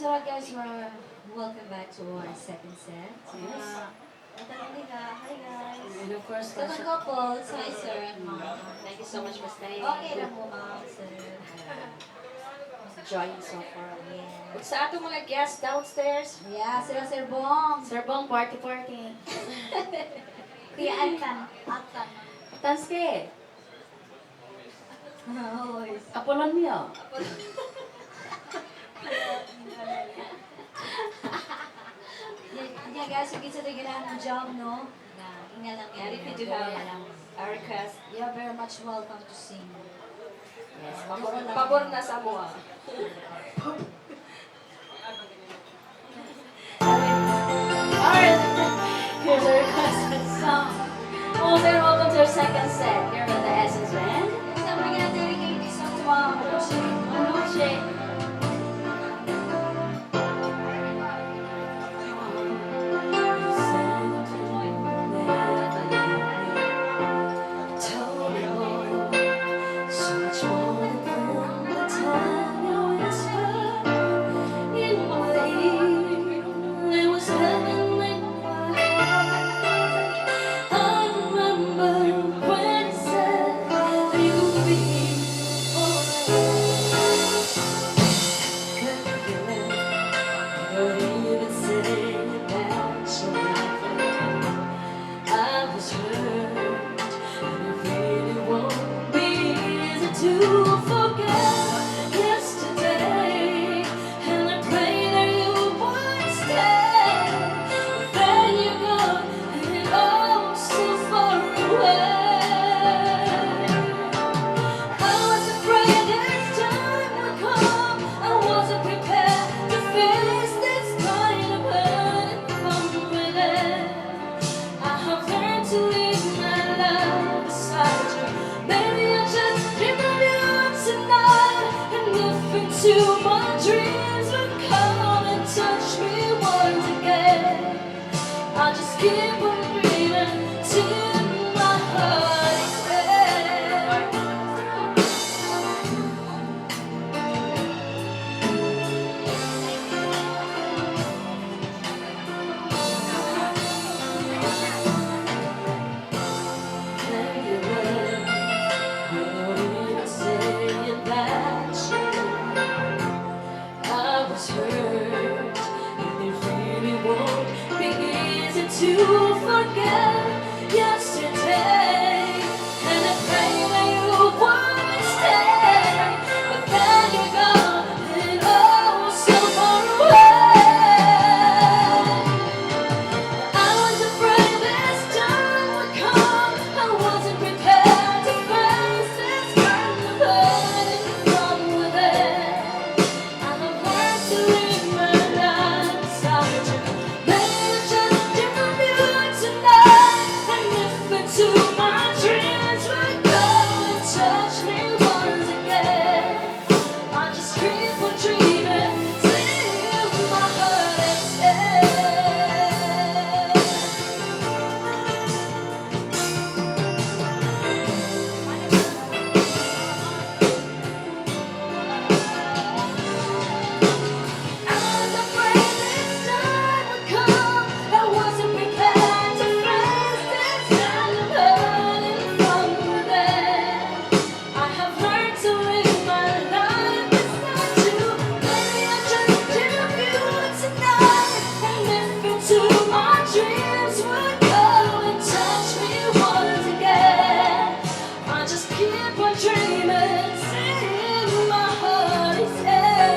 so guys, welcome back to our second set. Yes. Hi guys. And of course, Ito ng couples, hi sir and ma'am. thank you so much for staying. Okay na po ma'am, sir. Enjoying so far. Yeah. Sa atong mga guests downstairs, Yeah, sila Sir Bong. Sir Bong, party. Kuya Altan. Altan. Tanske, Always. Apolon niyo. Yeah guys, yung kita ng job, no? Na, ina lang And yan. if you do have a request, You're very much welcome to sing. yes, pabor na sa mua. Alright, here's a requested song. Oh, very welcome to our second set here with the Essence Band. So we're gonna dedicate this song to our Manuche. To forget yesterday, and I pray that you would stay. But then you go, and oh, so far away. I was afraid this time would come. I wasn't prepared to face this kind of hurt from within. I have learned to leave my love beside you. Maybe I just dream of you tonight, and if into my dreams would come and touch me once again, I'll just keep on dreaming till my heart is dead. Can you run? Not even saying that I was hurt, and it really won't be easy to forget yesterday. And I pray that you would stay, but then you're gone, and oh, so far away. I was afraid this time would come. I wasn't prepared to face this kind of hurt from within. I have learned to live my life beside you. Maybe I just dream of you tonight, and if into my dreams would go and touch me once again, I just keep on dreaming till my heart is dead. I was afraid this time would come. I wasn't prepared to face this kind of hurting from within. I have learned to live my life beside you. Maybe I just dream of you tonight, and if into my dreams would go and touch me once again, I just keep on dreaming till my heart is dead.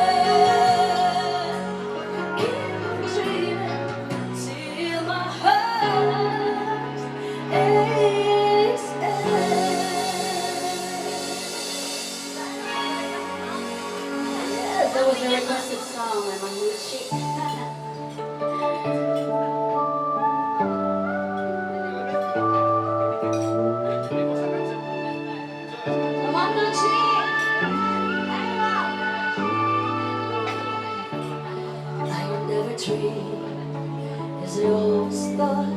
Keep on dreaming till my heart is Yes, that was a requested song by Manuche. Manuche! I would never dream, as I always thought,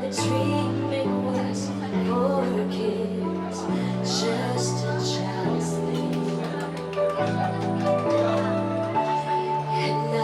that dreaming was for kids, just a child's thing. And I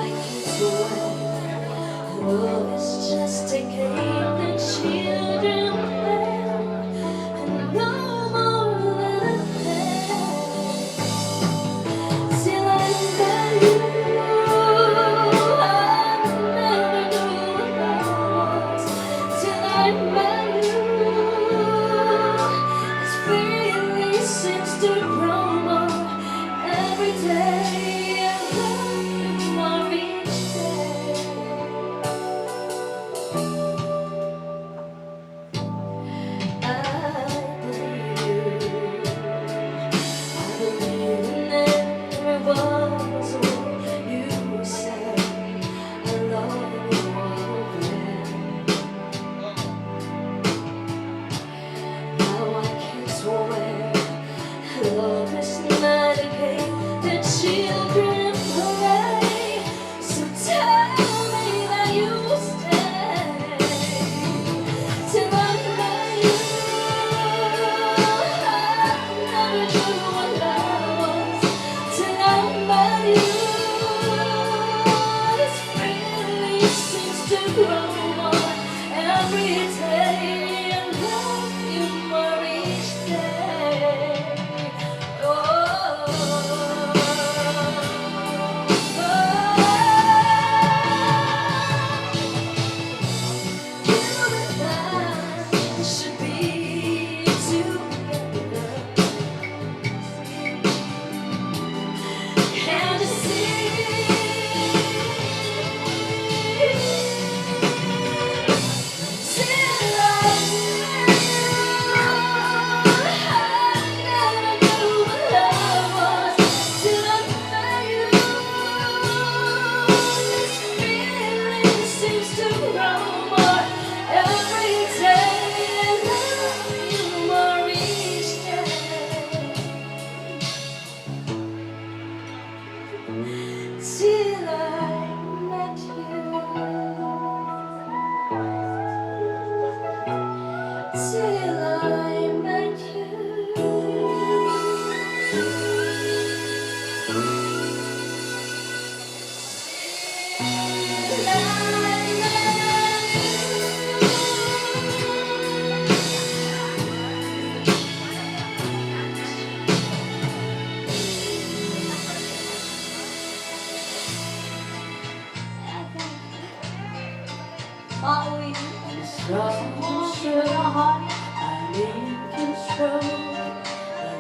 Troubleshooter, honey, I'm in control.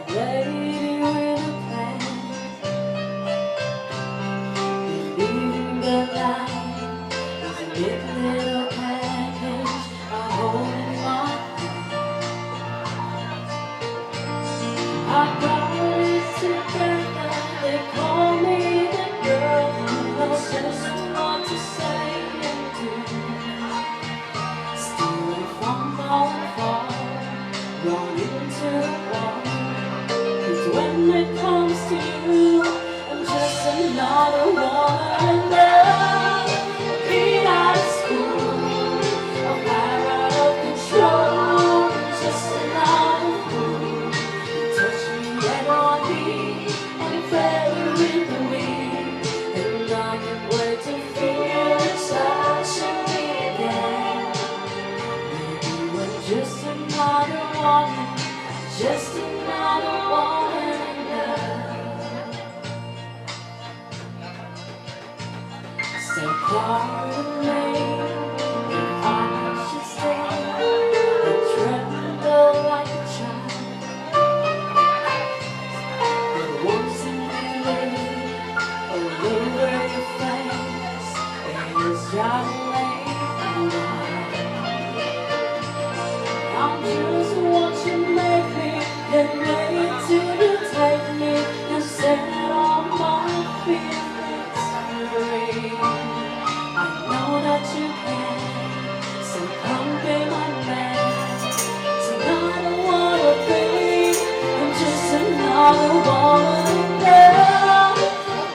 The lady with a plan. Believing the lie is a big little package I hold in my hand. I got it together. They call me the girl who knows just what to say and do. Stealing from falling far, run into the wall. 'Cause when it comes to you, I'm just another woman. Beat out of school, I'm out of control. Just another fool. You touch me head on me, and it fell in the wind. And I can't wait to feel it touching me again. Maybe we're just another woman, just another woman in love. So pardon me if I should stay and tremble like a child. But once in a all over your face is your way and I'm just what you make me and made to take me and set all my feelings free. I know that you can, so come be my man. Tonight I wanna be, I'm just another woman in love.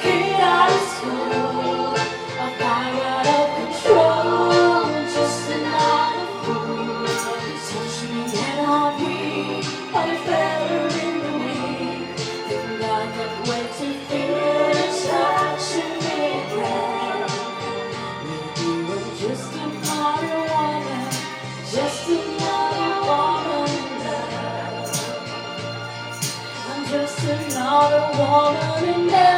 Get out of school, I fire out of control. Just another fool. You touch me and I'll be better in the week. And I can't wait to feel it touching me again. Maybe we're just another woman, just another woman in love. I'm just another woman in love.